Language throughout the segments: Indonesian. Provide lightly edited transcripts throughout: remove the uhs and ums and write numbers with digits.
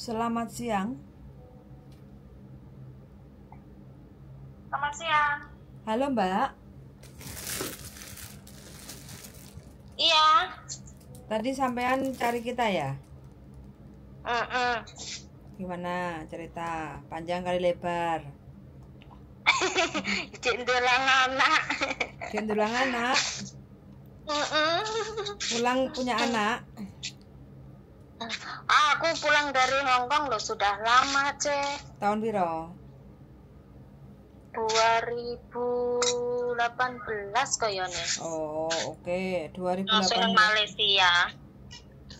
Selamat siang. Selamat siang. Halo Mbak. Iya. Tadi sampean cari kita ya? Mm-mm. Gimana cerita? Panjang kali lebar. Jendelang anak. Gendulang anak. Pulang punya anak. Aku pulang dari Hongkong loh, sudah lama, Cek. Tahun piro? 2018 kayaknya. Oh, oke. Langsung 2018. Malaysia.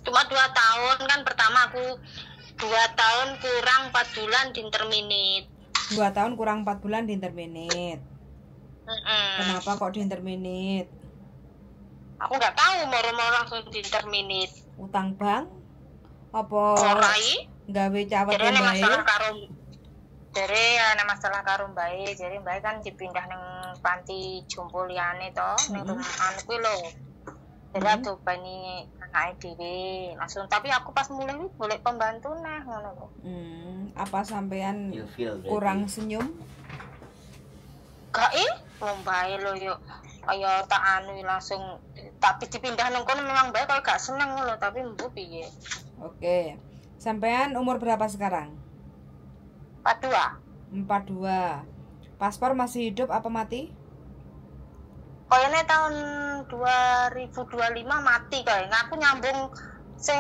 Cuma 2 tahun kan, pertama aku 2 tahun kurang 4 bulan di interminate. 2 tahun kurang 4 bulan di interminate. Kenapa kok di interminate? Aku nggak tahu, mau langsung di interminate. Utang bank? Apa Orai? gawe cawet Jadi ini bae? masalah karo, jadi ada masalah karo Mbak. Jadi Mbak kan dipindah neng panti jompo liyane to, neng anu kuwi lho. Jadi aku bani anake dhewe langsung, tapi aku pas mulai ini boleh pembantu nah ngono lho. Apa sampean kurang senyum? Gak Mbak lho yo kaya tak anu langsung, tapi dipindah nang kono memang Mbak kaya gak seneng lho, tapi mbuh piye. Oke. Sampean umur berapa sekarang? 42. 42. Paspor masih hidup apa mati? Kayaknya tahun 2025 mati kayaknya. Aku nyambung sing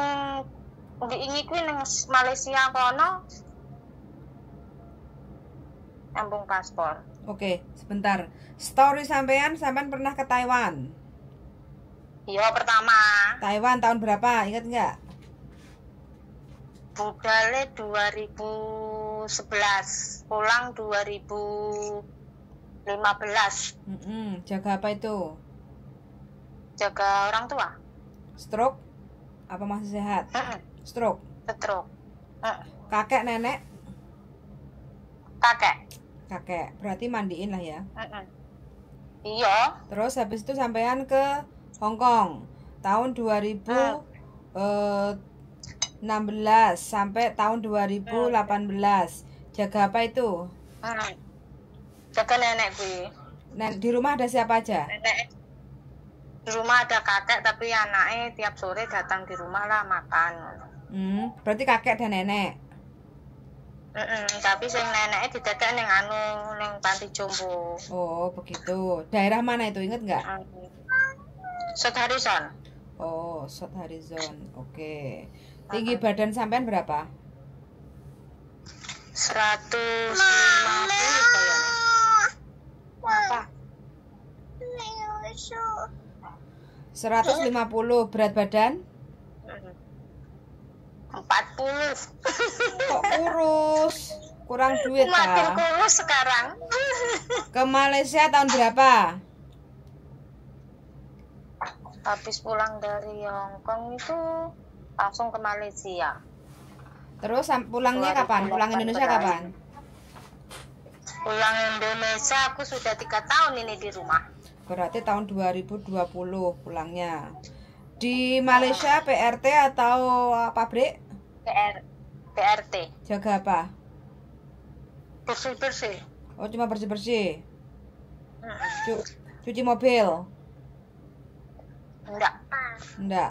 ngi kuwi ning Malaysia kono. Nyambung paspor. Oke, sebentar. Story sampean pernah ke Taiwan? Iya, pertama. Taiwan tahun berapa? Ingat nggak? Budale 2011, pulang 2015. Jaga apa itu? Jaga orang tua. Stroke? Apa masih sehat? Stroke. Stroke. Kakek nenek? Kakek. Berarti mandiin lah ya. Iya. Terus habis itu sampean ke Hong Kong tahun 2016 sampai tahun 2018. Jaga apa itu? Jaga nenek gue. Di rumah ada siapa aja? Nenek. Di rumah ada kakek, tapi anaknya tiap sore datang di rumah lah makan. Berarti kakek dan nenek. Tapi sing neneknya didadek ning ning panti jompo. Oh, begitu. Daerah mana itu, inget nggak? South Harrison. Oh, South Harrison. Oke. Tinggi badan sampean berapa? 150 kayaknya. Apa? 150. Berat badan? 40. Kok kurus? Kurang duit Makin ah. kurus sekarang. Ke Malaysia tahun berapa? Habis pulang dari Hongkong itu langsung ke Malaysia. Terus pulangnya kapan? Pulang Indonesia kapan? Pulang Indonesia aku sudah 3 tahun ini di rumah. Berarti tahun 2020 pulangnya. Di Malaysia PRT atau pabrik? PRT. Jaga apa? Bersih-bersih. Oh, cuma bersih-bersih. Cuci mobil? Enggak.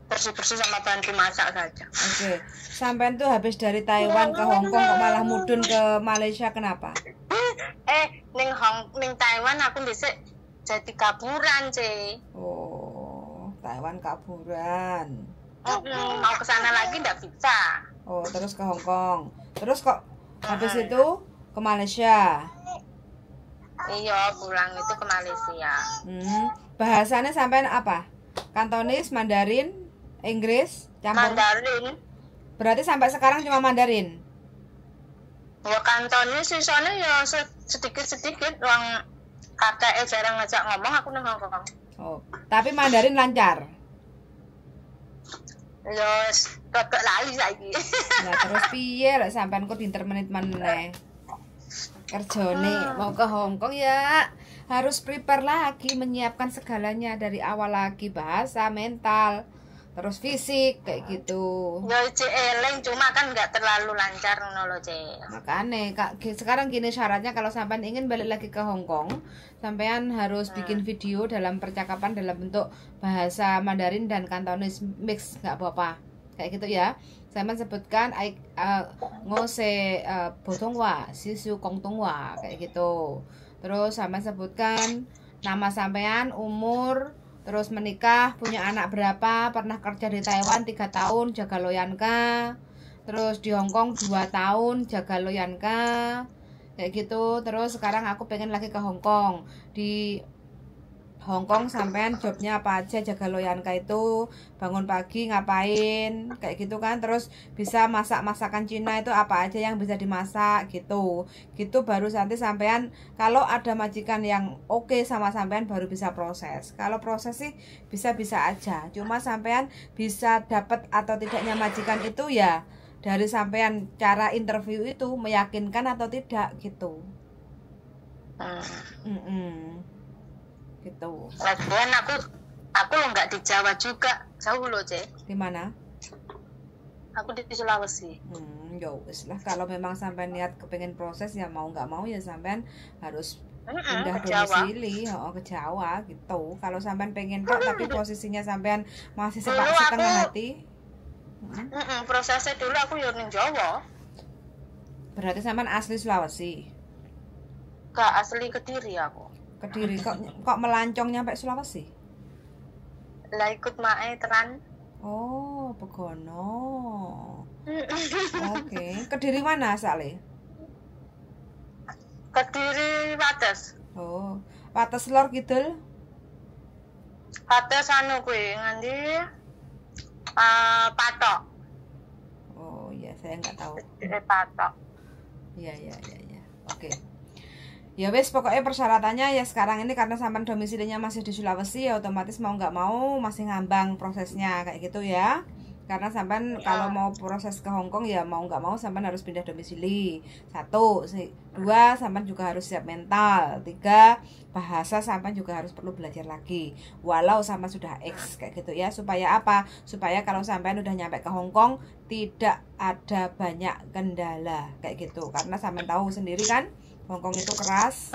Bersih-bersih sama bantu masak saja. Oke. Sampean tuh habis dari Taiwan ke Hong Kong kok malah mudun ke Malaysia, kenapa? Ning Taiwan aku bisa jadi kaburan, Ce. Oh, Taiwan kaburan. Mau ke sana lagi nggak bisa. Oh, terus ke Hong Kong. Terus kok habis itu ke Malaysia? Iya, pulang itu ke Malaysia. Bahasanya sampean apa? Kantonis, Mandarin, Inggris, campur? Mandarin. Berarti sampai sekarang cuma Mandarin? Ya Kantonis sih, soalnya ya sedikit-sedikit. Orang kakaknya jarang ngajak ngomong, aku nang Hongkong. Oh, tapi Mandarin lancar? Ya, rada lali lagi. Nah, terus piye lek sampean kok dintermenit meneh? Kerjane mau ke Hong Kong ya harus prepare lagi, menyiapkan segalanya dari awal lagi, bahasa, mental, terus fisik kayak gitu. Ya cek eling cuma kan nggak terlalu lancar ngono lho, Cek. Makanya Kak, sekarang gini syaratnya kalau sampean ingin balik lagi ke Hong Kong, sampean harus bikin video dalam percakapan dalam bentuk bahasa Mandarin dan Kantonis mix, nggak apa-apa. Kayak gitu ya. Sampean sebutkan ngose Botongwa, Sisu Kongtongwa kayak gitu. Terus sampean sebutkan nama sampean, umur, terus menikah, punya anak berapa, pernah kerja di Taiwan 3 tahun, jaga loyanka. Terus di Hong Kong 2 tahun, jaga loyanka. Kayak gitu. Terus sekarang aku pengen lagi ke Hong Kong. Di Hong Kong sampean jobnya apa aja, jaga loyanka itu, bangun pagi ngapain, kayak gitu kan. Terus bisa masak masakan Cina itu apa aja yang bisa dimasak gitu. Gitu baru nanti sampean kalau ada majikan yang oke sama sampean baru bisa proses. Kalau proses sih bisa-bisa aja. Cuma sampean bisa dapat atau tidaknya majikan itu ya dari sampean cara interview itu meyakinkan atau tidak gitu. Gitu. Lagian aku lo nggak di Jawa juga, jauh loh, Cek. Di mana? Aku di Sulawesi. Ya wis lah, kalau memang sampean niat kepengen proses ya mau nggak mau ya sampean harus pindah domisili ke Jawa gitu. Kalau sampean pengen kok tapi posisinya sampean masih setengah hati. Prosesnya dulu aku yo ning Jawa. Berarti sampean asli Sulawesi? Gak, asli Kediri aku. Kediri kok melancong nyampe Sulawesi? Lah ikut mae teran. Oh, Begono. Oke. Kediri mana asale? Kediri Wates. Oh, Wates Lor Kidul. Wates anu kuwi nganti Patok. Oh iya, saya nggak tahu. Patok. Iya. Oke. Ya wes, pokoknya persyaratannya ya sekarang ini karena sampean domisilinya masih di Sulawesi ya otomatis mau nggak mau masih ngambang prosesnya kayak gitu ya. Karena sampean kalau mau proses ke Hong Kong ya mau nggak mau sampean harus pindah domisili. 1, 2 sampean juga harus siap mental. 3 bahasa sampean juga harus perlu belajar lagi. Walau sampean sudah X kayak gitu ya. Supaya apa? Supaya kalau sampean udah nyampe ke Hong Kong tidak ada banyak kendala kayak gitu. Karena sampean tahu sendiri kan Hong Kong itu keras.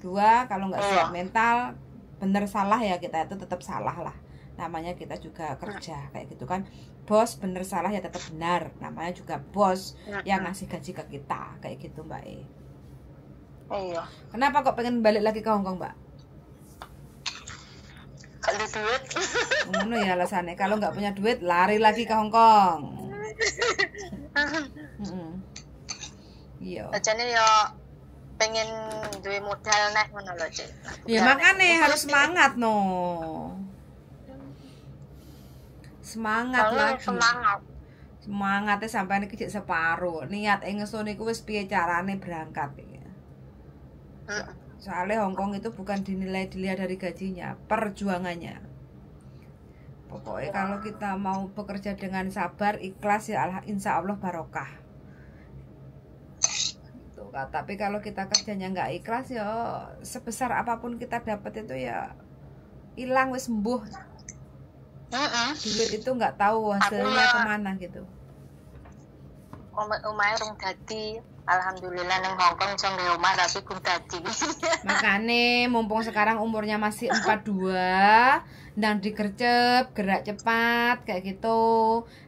2 kalau nggak siap mental, bener salah ya kita itu tetap salah lah. Namanya kita juga kerja kayak gitu kan. Bos bener salah ya tetap benar. Namanya juga bos yang ngasih gaji ke kita kayak gitu Mbak E. Iya. Kenapa kok pengen balik lagi ke Hong Kong Mbak? Kalau duit. Ngono ya alasannya. Kalau nggak punya duit lari lagi ke Hong Kong. Iya. Ajane yo pengen duwe modal nek ngono lho, Cek. Ya makanya harus semangat no. Semangat lagi. Semangatnya sampai iki cek separuh. Niat ingsun niku wis piye carane berangkat ya. Soalnya Hong Kong itu bukan dinilai dilihat dari gajinya, perjuangannya. Pokoknya kalau kita mau bekerja dengan sabar, ikhlas ya insya Allah barokah. Tuh, tapi kalau kita kerjanya nggak ikhlas ya sebesar apapun kita dapat itu ya hilang wis sembuh. Duit itu nggak tahu hasilnya kemana gitu. Omahe rong dadi. Alhamdulillah nang Hong Kong iso nggawe omah tapi pun dadi. Makane mumpung sekarang umurnya masih 42, ndang digercep, gerak cepat kayak gitu.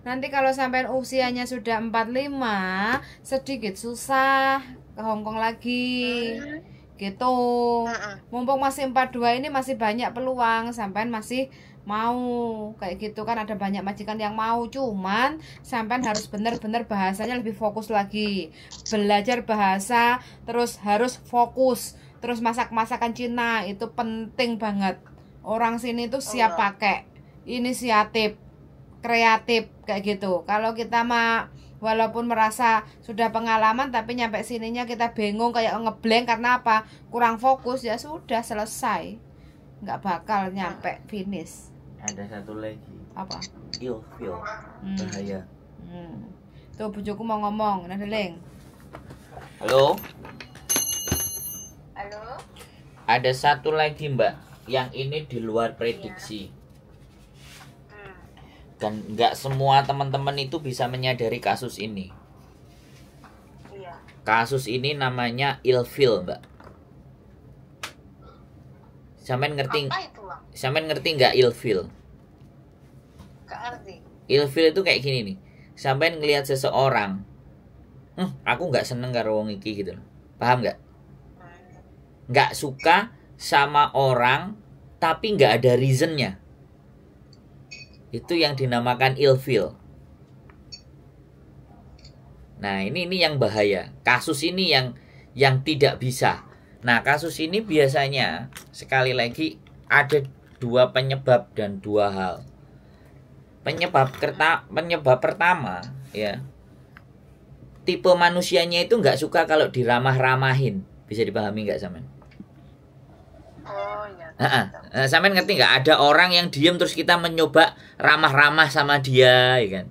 Nanti kalau sampai usianya sudah 45, sedikit susah ke Hong Kong lagi. Gitu. Mumpung masih 42 ini masih banyak peluang, sampean masih mau kayak gitu kan, ada banyak majikan yang mau, cuman sampean harus benar-benar bahasanya lebih fokus lagi, belajar bahasa, terus harus fokus, terus masakan Cina itu penting banget. Orang sini tuh siap pakai, inisiatif, kreatif kayak gitu. Kalau kita mah walaupun merasa sudah pengalaman tapi nyampe sininya kita bingung kayak ngeblank karena apa? Kurang fokus, ya sudah selesai, nggak bakal nyampe finish. Ada satu lagi. Apa? Ilfil. Bahaya. Tuh bujuku mau ngomong, Nadeling. Halo. Halo. Ada satu lagi Mbak, yang ini di luar prediksi. Dan nggak semua teman-teman itu bisa menyadari kasus ini. Iya. Kasus ini namanya ilfil, Mbak. Sampean ngerti? Apa itu, Bang? Sampean ngerti nggak ilfil? Gak ngerti. Ilfil itu kayak gini nih. Sampean ngelihat seseorang, aku nggak seneng karo wong iki gitu loh. Paham nggak? Nggak suka sama orang tapi nggak ada reasonnya. Itu yang dinamakan ilfil. Nah ini yang bahaya. Kasus ini yang tidak bisa. Nah kasus ini biasanya sekali lagi ada dua penyebab dan dua hal. Penyebab pertama ya, tipe manusianya itu nggak suka kalau diramah-ramahin. Bisa dipahami nggak Samen? Oh iya. Samen ngerti nggak? Ada orang yang diem terus kita mencoba ramah-ramah sama dia, ya kan?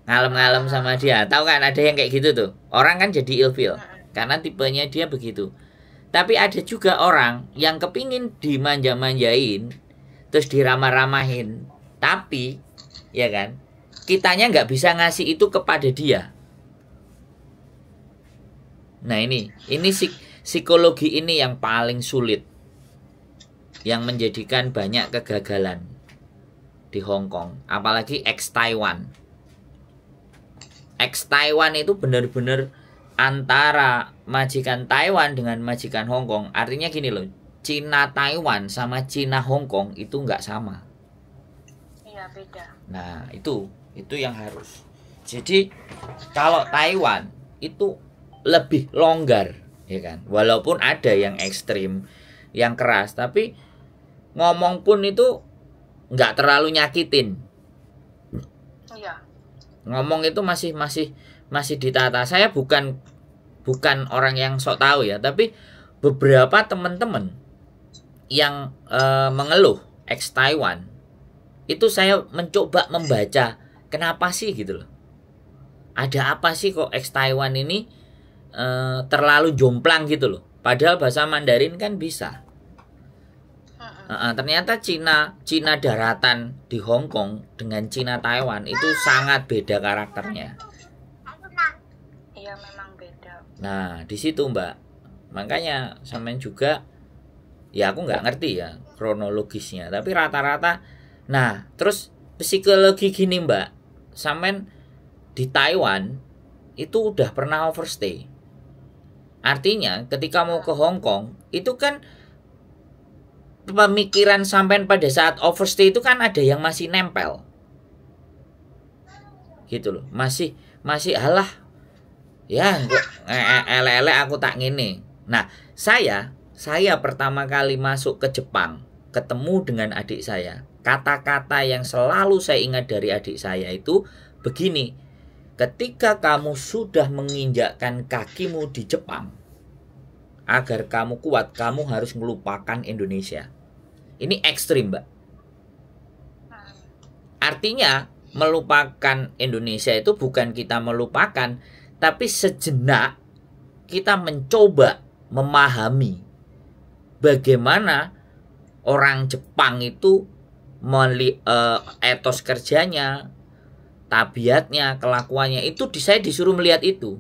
Ngalem-ngalem sama dia. Tahu kan ada yang kayak gitu tuh. Orang kan jadi ilfil karena tipenya dia begitu. Tapi ada juga orang yang kepingin dimanja-manjain terus diramah-ramahin. Tapi ya kan, kitanya nggak bisa ngasih itu kepada dia. Nah ini psikologi ini yang paling sulit, yang menjadikan banyak kegagalan di Hong Kong, apalagi ex-Taiwan. Ex-Taiwan itu benar-benar antara majikan Taiwan dengan majikan Hong Kong. Artinya gini loh, Cina Taiwan sama Cina Hong Kong itu nggak sama. Iya, beda. Nah itu yang harus. Jadi kalau Taiwan itu lebih longgar, ya kan. Walaupun ada yang ekstrim, yang keras, tapi ngomong pun itu nggak terlalu nyakitin. Iya. Ngomong itu masih ditata. Saya bukan orang yang sok tahu ya, tapi beberapa teman-teman yang mengeluh ex Taiwan itu saya mencoba membaca kenapa sih gitu loh. Ada apa sih kok ex Taiwan ini terlalu jomplang gitu loh. Padahal bahasa Mandarin kan bisa. Ternyata Cina daratan di Hong Kong dengan Cina Taiwan itu sangat beda karakternya. Iya, memang beda. Nah di situ Mbak, makanya sampean juga ya aku nggak ngerti ya kronologisnya, tapi rata-rata. Nah terus psikologi gini Mbak, sampean di Taiwan itu udah pernah overstay. Artinya ketika mau ke Hong Kong itu kan pemikiran sampean pada saat overstay itu kan ada yang masih nempel gitu loh, masih halah ya elek aku tak ngene. Nah saya pertama kali masuk ke Jepang ketemu dengan adik saya, kata-kata yang selalu saya ingat dari adik saya itu begini: ketika kamu sudah menginjakkan kakimu di Jepang, agar kamu kuat, kamu harus melupakan Indonesia. Ini ekstrim, Mbak. Artinya, melupakan Indonesia itu bukan kita melupakan, tapi sejenak kita mencoba memahami bagaimana orang Jepang itu etos kerjanya, tabiatnya, kelakuannya itu saya disuruh melihat itu.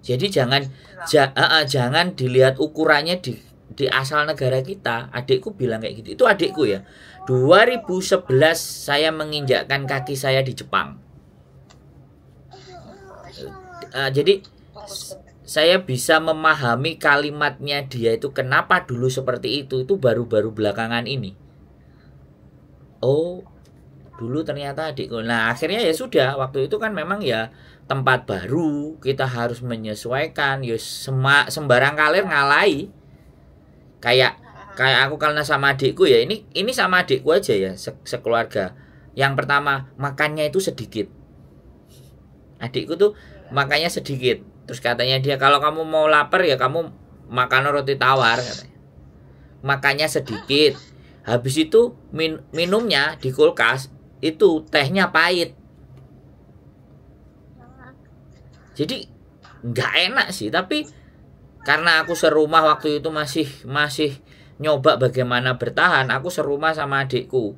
Jadi jangan dilihat ukurannya di asal negara kita. Adikku bilang kayak gitu. Itu adikku ya. 2011 saya menginjakkan kaki saya di Jepang. Jadi saya bisa memahami kalimatnya dia itu kenapa dulu seperti itu baru-baru belakangan ini. Oh, dulu ternyata adikku. Nah akhirnya ya sudah, waktu itu kan memang ya tempat baru, kita harus menyesuaikan. Ya sembarang kalir ngalai. Kayak aku karena sama adikku ya, ini sama adikku aja ya, sekeluarga. Yang pertama makannya itu sedikit. Adikku tuh makannya sedikit. Terus katanya dia, kalau kamu mau lapar ya kamu makan roti tawar katanya. Makannya sedikit. Habis itu minumnya di kulkas itu tehnya pahit. Jadi nggak enak sih, tapi karena aku serumah waktu itu masih nyoba bagaimana bertahan, aku serumah sama adikku.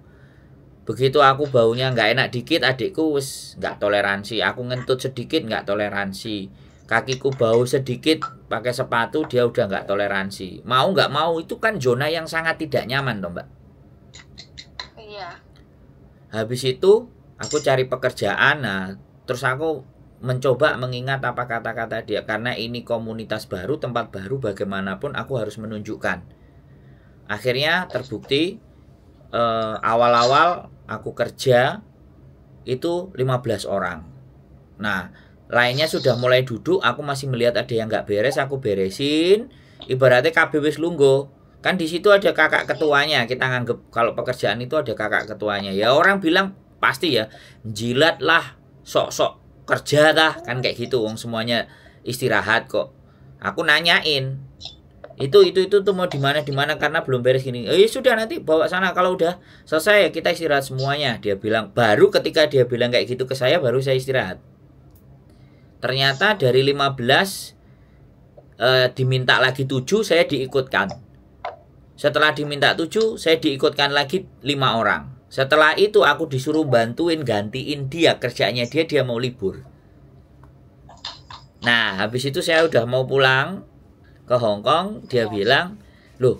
Begitu aku baunya nggak enak dikit, adikku wis nggak toleransi. Aku ngentut sedikit nggak toleransi. Kakiku bau sedikit pakai sepatu dia udah nggak toleransi. Mau nggak mau itu kan zona yang sangat tidak nyaman toh Mbak. Iya. Habis itu aku cari pekerjaan. Nah terus aku mencoba mengingat apa kata-kata dia. Karena ini komunitas baru, tempat baru, bagaimanapun aku harus menunjukkan. Akhirnya terbukti awal-awal aku kerja itu 15 orang. Nah, lainnya sudah mulai duduk, aku masih melihat ada yang nggak beres, aku beresin. Ibaratnya KB wis lungguh. Kan di situ ada kakak ketuanya. Kita nganggep kalau pekerjaan itu ada kakak ketuanya. Ya orang bilang pasti ya, jilat lah, sok-sok kerja dah, kan kayak gitu. Wong semuanya istirahat kok. Aku nanyain, itu tuh mau di mana karena belum beres gini. Sudah nanti bawa sana, kalau udah selesai kita istirahat semuanya. Dia bilang, baru ketika dia bilang kayak gitu ke saya baru saya istirahat. Ternyata dari 15 diminta lagi 7, saya diikutkan. Setelah diminta 7, saya diikutkan lagi 5 orang. Setelah itu aku disuruh bantuin gantiin dia, kerjaannya dia mau libur. Nah habis itu saya udah mau pulang ke Hong Kong, dia bilang, loh,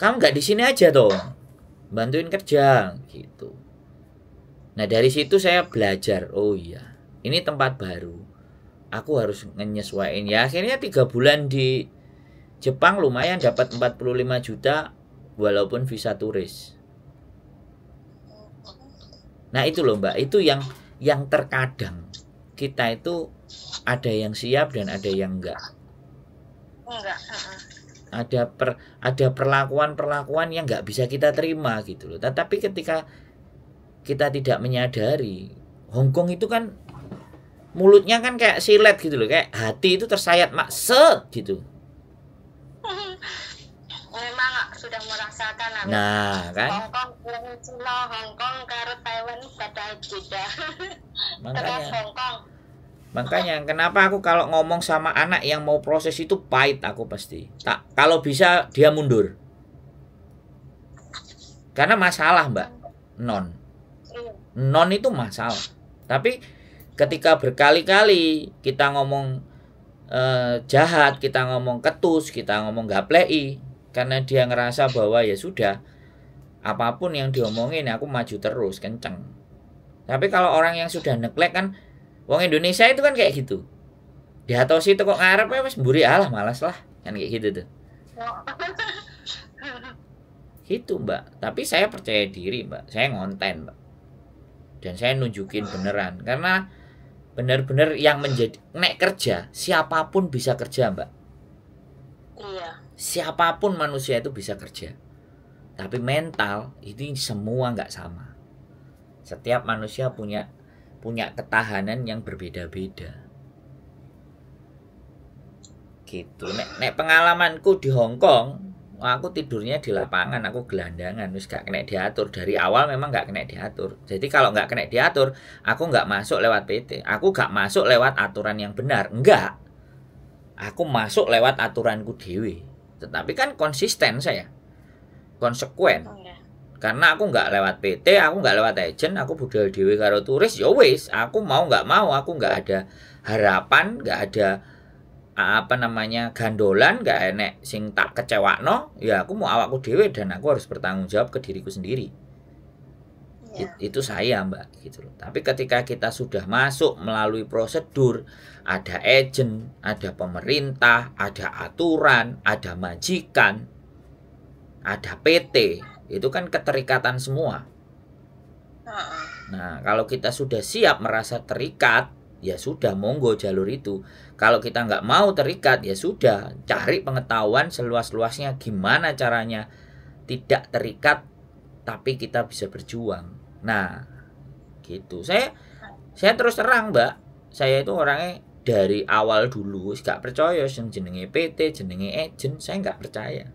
kamu nggak di sini aja toh, bantuin kerja, gitu. Nah dari situ saya belajar, oh iya, ini tempat baru, aku harus menyesuaikan. Ya akhirnya 3 bulan di Jepang lumayan dapat 45 juta, walaupun visa turis. Nah itu loh Mbak, itu yang terkadang kita itu ada yang siap dan ada yang enggak. Ada perlakuan yang nggak bisa kita terima gitu loh. Tetapi ketika kita tidak menyadari, Hongkong itu kan mulutnya kan kayak silet gitu loh, kayak hati itu tersayat set gitu. Memang sudah merasakan. Nah kan. Hongkong karo Taiwan pada jeda. Makanya kenapa aku kalau ngomong sama anak yang mau proses itu pahit, aku pasti. Kalau bisa dia mundur. Karena masalah, Mbak. Non itu masalah. Tapi ketika berkali-kali kita ngomong jahat, kita ngomong ketus, kita ngomong gaplei, karena dia ngerasa bahwa ya sudah, apapun yang diomongin aku maju terus, kenceng. Tapi kalau orang yang sudah neglek kan, wong Indonesia itu kan kayak gitu. Dihatosi itu kok ngarep ya wis mburi, alah malas lah. Kan kayak gitu tuh. Gitu Mbak. Tapi saya percaya diri Mbak. Saya ngonten Mbak. Dan saya nunjukin beneran. Karena bener-bener yang menjadi nek kerja, siapapun bisa kerja Mbak. Iya. Siapapun manusia itu bisa kerja. Tapi mental itu semua nggak sama. Setiap manusia punya ketahanan yang berbeda-beda. Gitu. Nek pengalamanku di Hong Kong, aku tidurnya di lapangan, aku gelandangan, wis gak kena diatur. Dari awal memang gak kena diatur. Jadi kalau gak kena diatur, aku gak masuk lewat PT. Aku gak masuk lewat aturan yang benar. Enggak. Aku masuk lewat aturanku dewe. Tetapi kan konsisten saya. Konsekuen. Karena aku nggak lewat PT, aku nggak lewat agent, aku budal dhewe karo turis, ya wis, aku mau nggak mau, aku nggak ada harapan, nggak ada gandolan, nggak enek sing tak kecewakno, ya aku mau awakku dhewe dan aku harus bertanggung jawab ke diriku sendiri. Ya. Itu saya Mbak, gitu loh. Tapi ketika kita sudah masuk melalui prosedur, ada agent, ada pemerintah, ada aturan, ada majikan, ada PT. Itu kan keterikatan semua. Nah, kalau kita sudah siap merasa terikat, ya sudah monggo jalur itu. Kalau kita nggak mau terikat, ya sudah cari pengetahuan seluas-luasnya gimana caranya tidak terikat, tapi kita bisa berjuang. Nah, gitu. Saya terus terang Mbak, saya itu orangnya dari awal dulu nggak percaya yang jenenge PT, jenenge agent, saya nggak percaya.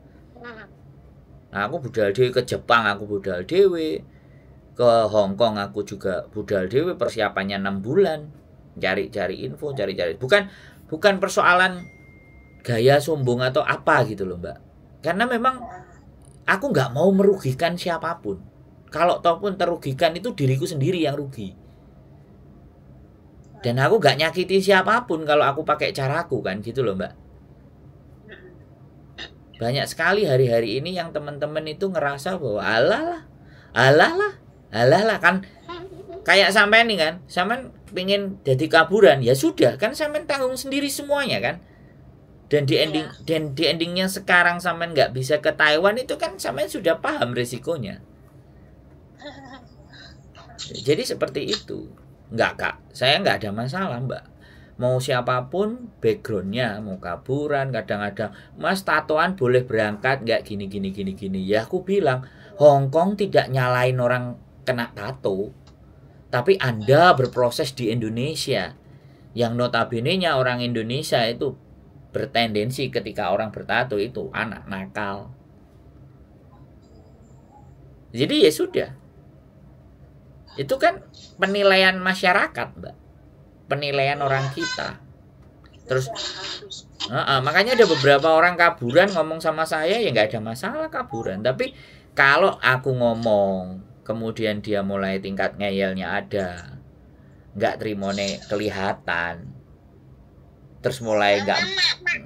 Nah, aku budal dewe ke Jepang, aku budal dewe ke Hong Kong, aku juga budal dewe, persiapannya 6 bulan, cari info, bukan persoalan gaya sombong atau apa gitu loh Mbak. Karena memang aku nggak mau merugikan siapapun. kalau toh pun terugikan itu diriku sendiri yang rugi. Dan aku gak nyakiti siapapun kalau aku pakai caraku kan gitu loh Mbak. Banyak sekali hari-hari ini yang teman-teman itu ngerasa bahwa alah lah kan kayak sampean nih kan, sampean pingin jadi kaburan ya sudah kan sampean tanggung sendiri semuanya kan. Dan di endingnya sekarang sampean nggak bisa ke Taiwan itu kan sampean sudah paham risikonya. Jadi seperti itu. Enggak Kak, saya nggak ada masalah Mbak. Mau siapapun backgroundnya, mau kaburan, kadang-kadang Mas tatoan boleh berangkat nggak gini. Ya aku bilang Hong Kong tidak nyalain orang kena tato, tapi Anda berproses di Indonesia, yang notabene-nya orang Indonesia itu bertendensi ketika orang bertato itu anak nakal. Jadi ya sudah. Itu kan penilaian masyarakat, Mbak. Penilaian orang kita. Terus makanya ada beberapa orang kaburan ngomong sama saya ya nggak ada masalah kaburan. Tapi kalau aku ngomong kemudian dia mulai tingkat ngeyelnya ada, nggak terimone kelihatan, terus mulai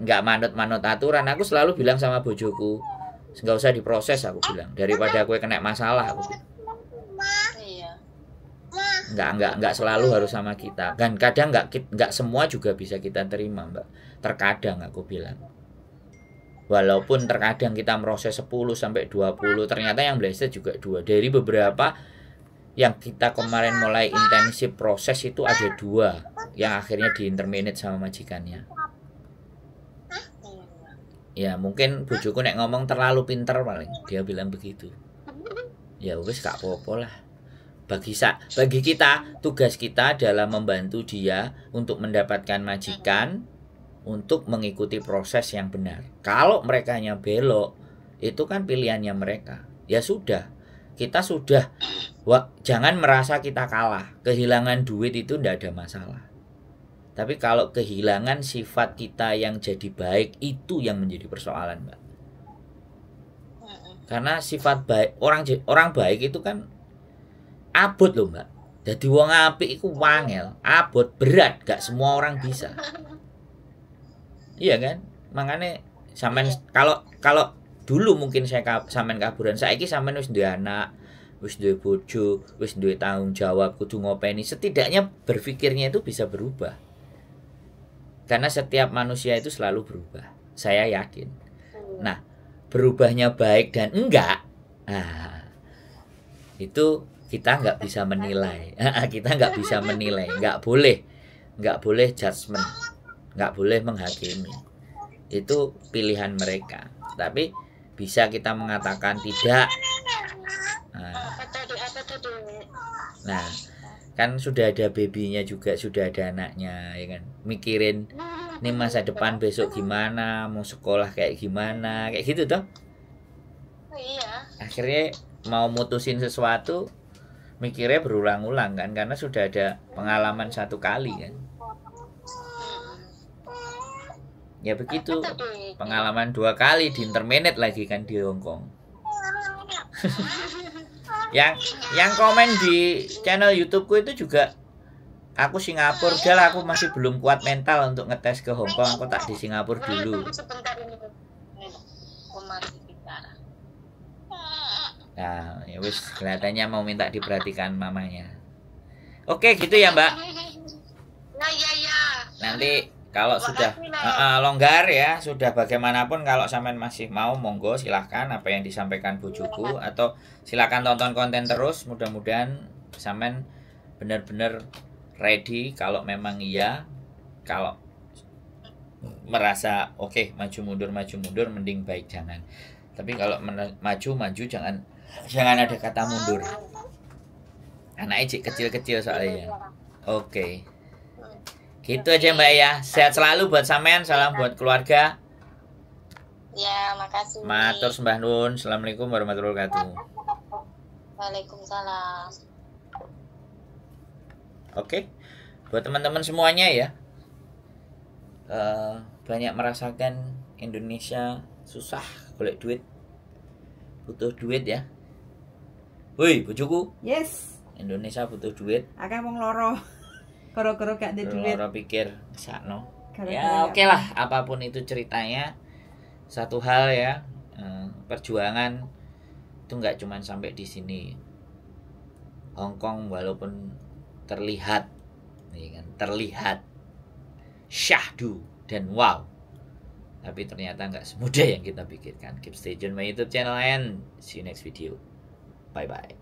nggak manut aturan, aku selalu bilang sama bojoku, nggak usah diproses, aku bilang, daripada gue kena masalah, aku bilang. Nggak selalu harus sama kita, kan kadang nggak semua juga bisa kita terima Mbak, terkadang aku bilang. Walaupun terkadang kita meroses 10 sampai 20, ternyata yang blessed juga 2. Dari beberapa yang kita kemarin mulai intensif proses itu ada 2 yang akhirnya di-interminate sama majikannya. Ya mungkin bojoku nek ngomong terlalu pinter paling, dia bilang begitu. Ya wis gak apa-apa lah. Bagi kita, tugas kita adalah membantu dia untuk mendapatkan majikan, untuk mengikuti proses yang benar. Kalau mereka hanya belok, itu kan pilihannya mereka. Ya sudah, kita sudah. Jangan merasa kita kalah. Kehilangan duit itu tidak ada masalah. Tapi kalau kehilangan sifat kita yang jadi baik, itu yang menjadi persoalan, Mbak. Karena sifat baik, orang baik itu kan abot loh Mbak. Jadi wong apik iku wangel, abot, berat, gak semua orang bisa. Iya kan? Makanya sampean kalau dulu mungkin saya sampean kaburan, saiki sampean wis duwe anak, wis duwe bojo, wis duwe tanggung jawab, kudu ngopeni, setidaknya berpikirnya itu bisa berubah. Karena setiap manusia itu selalu berubah. Saya yakin. Nah, berubahnya baik dan enggak, itu kita nggak bisa menilai. Kita nggak bisa menilai, nggak boleh judgement, nggak boleh menghakimi. Itu pilihan mereka. Tapi bisa kita mengatakan tidak. Nah, kan sudah ada babynya juga, sudah ada anaknya, ya kan. Mikirin nih masa depan besok gimana, mau sekolah kayak gimana, kayak gitu toh. Iya. Akhirnya mau mutusin sesuatu mikirnya berulang-ulang kan, karena sudah ada pengalaman 1 kali kan. Ya begitu, pengalaman 2 kali di-interminate lagi kan di Hong Kong. yang komen di channel YouTubeku itu juga aku Singapura, udah aku masih belum kuat mental untuk ngetes ke Hong Kong, aku tak di Singapura dulu. Nah, ya wis kelihatannya mau minta diperhatikan mamanya. Oke, gitu ya, Mbak. Ya. Nanti kalau sudah longgar ya, sudah bagaimanapun kalau sampean masih mau monggo silahkan apa yang disampaikan bojoku, atau silahkan tonton konten terus, mudah-mudahan sampean benar-benar ready. Kalau memang iya, kalau merasa oke, maju mundur mending baik jangan. Tapi kalau maju jangan ada kata mundur. Anaknya kecil-kecil soalnya. Oke. Gitu aja Mbak ya. Sehat selalu buat sampean, salam buat keluarga. Ya, makasih. Matur sembah nuwun. Assalamualaikum warahmatullahi wabarakatuh. Waalaikumsalam. Oke. Buat teman-teman semuanya ya. Banyak merasakan Indonesia susah golek duit. Butuh duit ya. Woi, bojoku, Yes, Indonesia butuh duit. akeh wong loro. Gara-gara gak ada duit. Orang pikir sakno. Gara-gara Ya gak oke lah, apapun itu ceritanya. Satu hal ya, perjuangan itu nggak cuma sampai di sini. Hong Kong walaupun terlihat, ya kan, terlihat syahdu dan wow, tapi ternyata nggak semudah yang kita pikirkan. Keep stay tune my YouTube channel and see you next video. Bye bye.